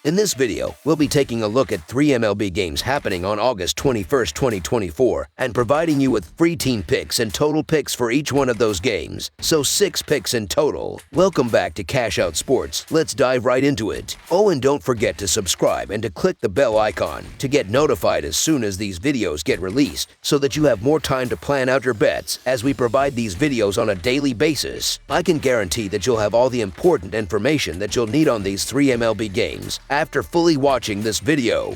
In this video, we'll be taking a look at 3 MLB games happening on August 21st, 2024, and providing you with free team picks and total picks for each one of those games, so 6 picks in total. Welcome back to Cash Out Sports. Let's dive right into it. Oh, and don't forget to subscribe and to click the bell icon to get notified as soon as these videos get released, so that you have more time to plan out your bets as we provide these videos on a daily basis. I can guarantee that you'll have all the important information that you'll need on these 3 MLB games after fully watching this video.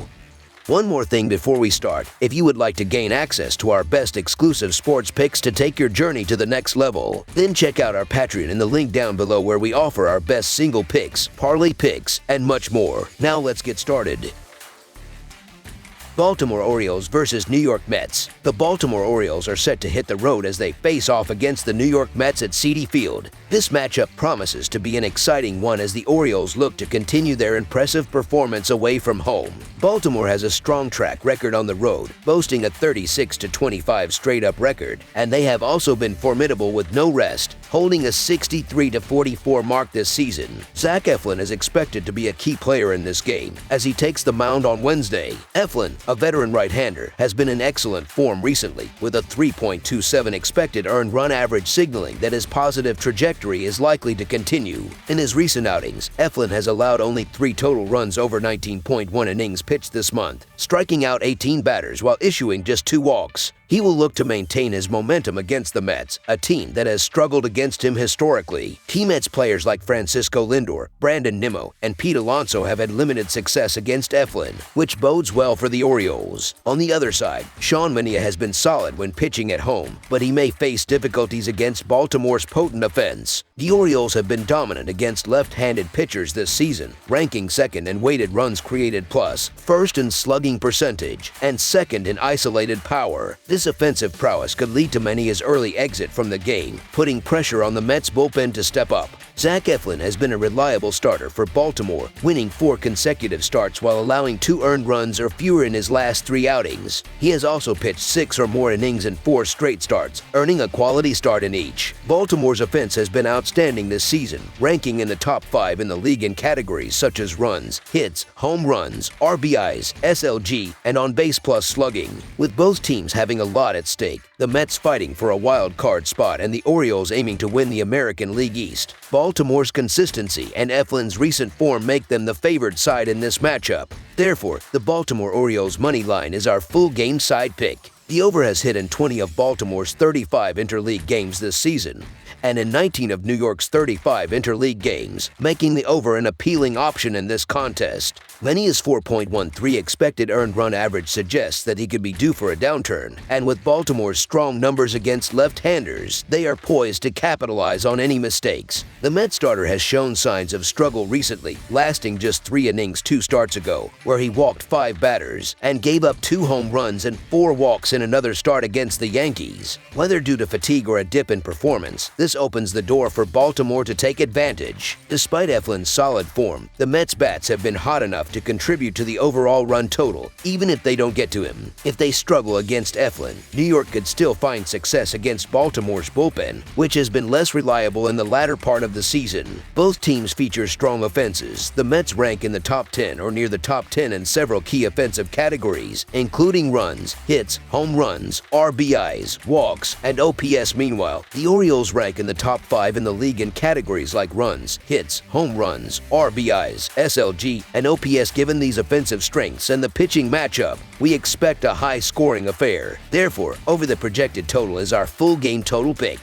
One more thing before we start, if you would like to gain access to our best exclusive sports picks to take your journey to the next level, then check out our Patreon in the link down below where we offer our best single picks, parlay picks, and much more. Now let's get started. Baltimore Orioles versus New York Mets. The Baltimore Orioles are set to hit the road as they face off against the New York Mets at Citi Field. This matchup promises to be an exciting one as the Orioles look to continue their impressive performance away from home. Baltimore has a strong track record on the road, boasting a 36-25 straight-up record, and they have also been formidable with no rest, holding a 63-44 mark this season. Zach Eflin is expected to be a key player in this game as he takes the mound on Wednesday. Eflin, a veteran right-hander, has been in excellent form recently with a 3.27 expected earned run average, signaling that his positive trajectory is likely to continue. In his recent outings, Eflin has allowed only 3 total runs over 19.1 innings pitched this month, striking out 18 batters while issuing just 2 walks. He will look to maintain his momentum against the Mets, a team that has struggled against him historically. Key Mets players like Francisco Lindor, Brandon Nimmo, and Pete Alonso have had limited success against Eflin, which bodes well for the Orioles. On the other side, Sean Manaea has been solid when pitching at home, but he may face difficulties against Baltimore's potent offense. The Orioles have been dominant against left-handed pitchers this season, ranking second in weighted runs created plus, first in slugging percentage, and second in isolated power. This offensive prowess could lead to Manea's early exit from the game, putting pressure on the Mets bullpen to step up. Zach Eflin has been a reliable starter for Baltimore, winning 4 consecutive starts while allowing 2 earned runs or fewer in his last 3 outings. He has also pitched 6 or more innings in 4 straight starts, earning a quality start in each. Baltimore's offense has been outstanding this season, ranking in the top 5 in the league in categories such as runs, hits, home runs, RBIs, SLG, and on-base plus slugging. With both teams having a lot at stake, the Mets fighting for a wild card spot and the Orioles aiming to win the American League East, Baltimore's consistency and Eflin's recent form make them the favored side in this matchup. Therefore, the Baltimore Orioles money line is our full game side pick. The over has hit in 20 of Baltimore's 35 interleague games this season, and in 19 of New York's 35 interleague games, making the over an appealing option in this contest. Manea's 4.13 expected earned run average suggests that he could be due for a downturn, and with Baltimore's strong numbers against left-handers, they are poised to capitalize on any mistakes. The Mets starter has shown signs of struggle recently, lasting just 3 innings 2 starts ago, where he walked 5 batters and gave up 2 home runs and 4 walks in another start against the Yankees. Whether due to fatigue or a dip in performance, this opens the door for Baltimore to take advantage. Despite Eflin's solid form, the Mets bats have been hot enough to contribute to the overall run total, even if they don't get to him. If they struggle against Eflin, New York could still find success against Baltimore's bullpen, which has been less reliable in the latter part of the season. Both teams feature strong offenses. The Mets rank in the top 10 or near the top 10 in several key offensive categories, including runs, hits, home runs, RBIs, walks, and OPS. Meanwhile, the Orioles rank in the top 5 in the league in categories like runs, hits, home runs, RBIs, SLG, and OPS. Given these offensive strengths and the pitching matchup, we expect a high-scoring affair. Therefore, over the projected total is our full game total pick.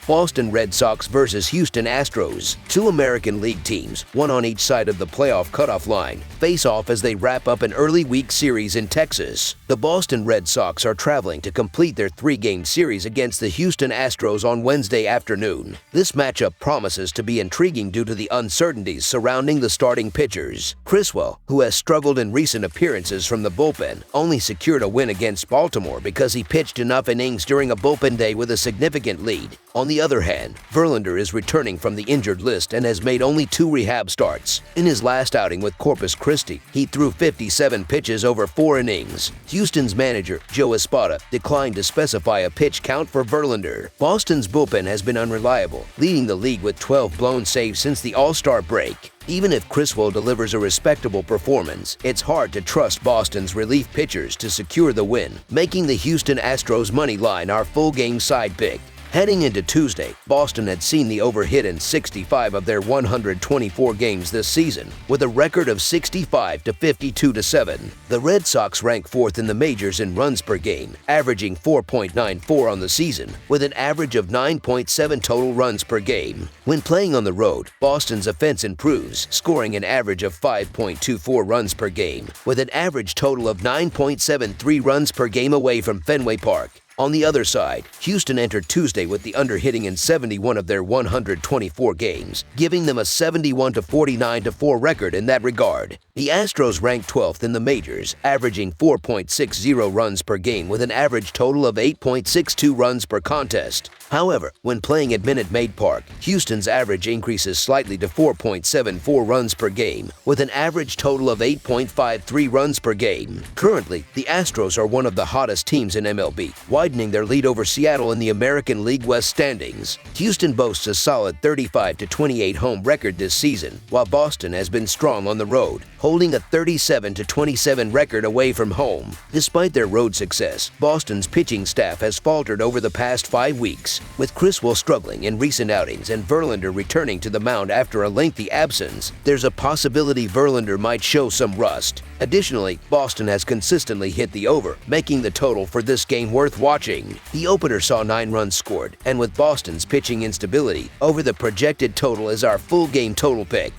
Boston Red Sox versus Houston Astros. 2 American League teams, one on each side of the playoff cutoff line, face off as they wrap up an early week series in Texas. The Boston Red Sox are traveling to complete their 3-game series against the Houston Astros on Wednesday afternoon. This matchup promises to be intriguing due to the uncertainties surrounding the starting pitchers. Criswell, who has struggled in recent appearances from the bullpen, only secured a win against Baltimore because he pitched enough innings during a bullpen day with a significant lead. On the the other hand, Verlander is returning from the injured list and has made only 2 rehab starts. In his last outing with Corpus Christi, he threw 57 pitches over 4 innings. Houston's manager, Joe Espada, declined to specify a pitch count for Verlander. Boston's bullpen has been unreliable, leading the league with 12 blown saves since the All-Star break. Even if Criswell delivers a respectable performance, it's hard to trust Boston's relief pitchers to secure the win, making the Houston Astros money line our full-game side pick. Heading into Tuesday, Boston had seen the over hit in 65 of their 124 games this season, with a record of 65 to 52 to 7. The Red Sox rank 4th in the majors in runs per game, averaging 4.94 on the season, with an average of 9.7 total runs per game. When playing on the road, Boston's offense improves, scoring an average of 5.24 runs per game, with an average total of 9.73 runs per game away from Fenway Park. On the other side, Houston entered Tuesday with the under-hitting in 71 of their 124 games, giving them a 71-49-4 record in that regard. The Astros ranked 12th in the majors, averaging 4.60 runs per game with an average total of 8.62 runs per contest. However, when playing at Minute Maid Park, Houston's average increases slightly to 4.74 runs per game, with an average total of 8.53 runs per game. Currently, the Astros are one of the hottest teams in MLB, widening their lead over Seattle in the American League West standings. Houston boasts a solid 35-28 home record this season, while Boston has been strong on the road, holding a 37-27 record away from home. Despite their road success, Boston's pitching staff has faltered over the past 5 weeks, with Criswell struggling in recent outings and Verlander returning to the mound after a lengthy absence. There's a possibility Verlander might show some rust. Additionally, Boston has consistently hit the over, making the total for this game worth watching. The opener saw 9 runs scored, and with Boston's pitching instability, over the projected total is our full game total pick.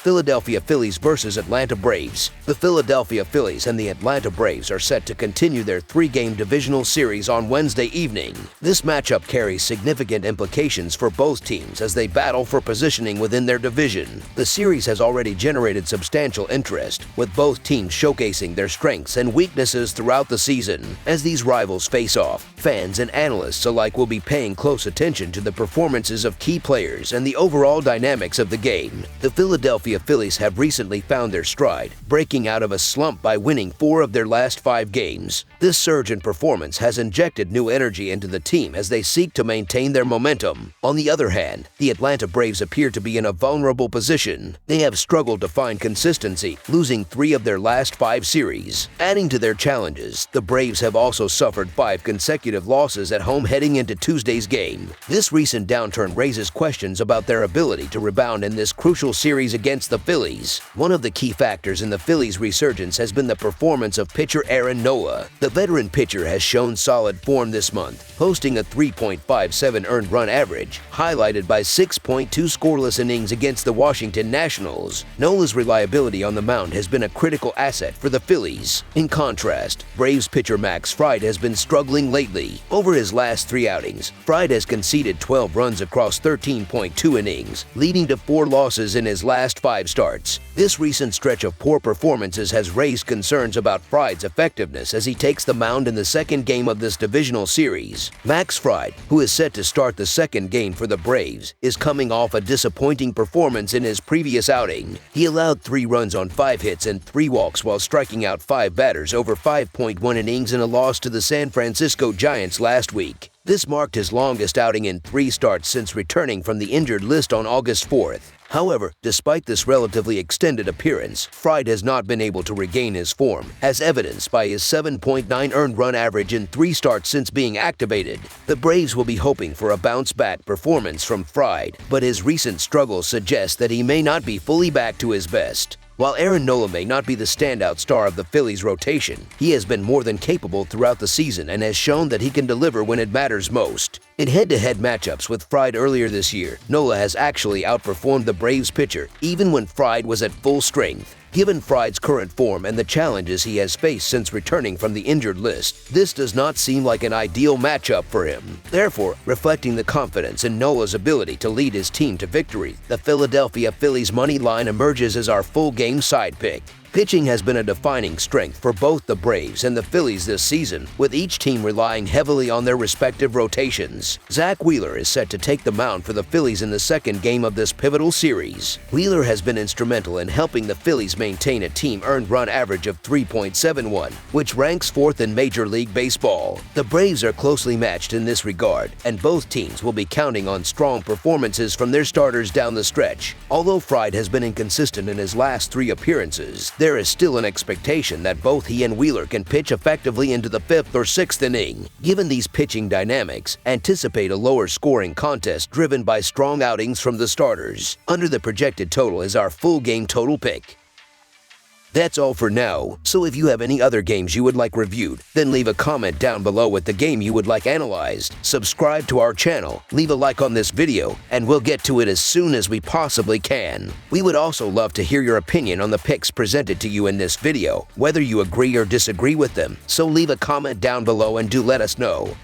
Philadelphia Phillies versus Atlanta Braves. The Philadelphia Phillies and the Atlanta Braves are set to continue their 3-game divisional series on Wednesday evening. This matchup carries significant implications for both teams as they battle for positioning within their division. The series has already generated substantial interest, with both teams showcasing their strengths and weaknesses throughout the season. As these rivals face off, fans and analysts alike will be paying close attention to the performances of key players and the overall dynamics of the game. The Philadelphia Phillies have recently found their stride, breaking out of a slump by winning 4 of their last 5 games. This surge in performance has injected new energy into the team as they seek to maintain their momentum. On the other hand, the Atlanta Braves appear to be in a vulnerable position. They have struggled to find consistency, losing 3 of their last 5 series. Adding to their challenges, the Braves have also suffered 5 consecutive losses at home heading into Tuesday's game. This recent downturn raises questions about their ability to rebound in this crucial series against the Phillies. One of the key factors in the Phillies' resurgence has been the performance of pitcher Aaron Nola. The veteran pitcher has shown solid form this month, posting a 3.57 earned run average, highlighted by 6.2 scoreless innings against the Washington Nationals. Nola's reliability on the mound has been a critical asset for the Phillies. In contrast, Braves pitcher Max Fried has been struggling lately. Over his last 3 outings, Fried has conceded 12 runs across 13.2 innings, leading to 4 losses in his last 5 starts. This recent stretch of poor performances has raised concerns about Fried's effectiveness as he takes the mound in the second game of this divisional series. Max Fried, who is set to start the second game for the Braves, is coming off a disappointing performance in his previous outing. He allowed 3 runs on 5 hits and 3 walks while striking out 5 batters over 5.1 innings in a loss to the San Francisco Giants last week. This marked his longest outing in 3 starts since returning from the injured list on August 4th. However, despite this relatively extended appearance, Fried has not been able to regain his form, as evidenced by his 7.9 earned run average in 3 starts since being activated. The Braves will be hoping for a bounce-back performance from Fried, but his recent struggles suggest that he may not be fully back to his best. While Aaron Nola may not be the standout star of the Phillies' rotation, he has been more than capable throughout the season and has shown that he can deliver when it matters most. In head-to-head matchups with Fried earlier this year, Nola has actually outperformed the Braves pitcher, even when Fried was at full strength. Given Fried's current form and the challenges he has faced since returning from the injured list, this does not seem like an ideal matchup for him. Therefore, reflecting the confidence in Nola's ability to lead his team to victory, the Philadelphia Phillies money line emerges as our full-game side pick. Pitching has been a defining strength for both the Braves and the Phillies this season, with each team relying heavily on their respective rotations. Zach Wheeler is set to take the mound for the Phillies in the second game of this pivotal series. Wheeler has been instrumental in helping the Phillies maintain a team earned run average of 3.71, which ranks fourth in Major League Baseball. The Braves are closely matched in this regard, and both teams will be counting on strong performances from their starters down the stretch. Although Fried has been inconsistent in his last 3 appearances, there is still an expectation that both he and Wheeler can pitch effectively into the 5th or 6th inning. Given these pitching dynamics, anticipate a lower scoring contest driven by strong outings from the starters. Under the projected total is our full game total pick. That's all for now, so if you have any other games you would like reviewed, then leave a comment down below with the game you would like analyzed. Subscribe to our channel, leave a like on this video, and we'll get to it as soon as we possibly can. We would also love to hear your opinion on the picks presented to you in this video, whether you agree or disagree with them, so leave a comment down below and do let us know.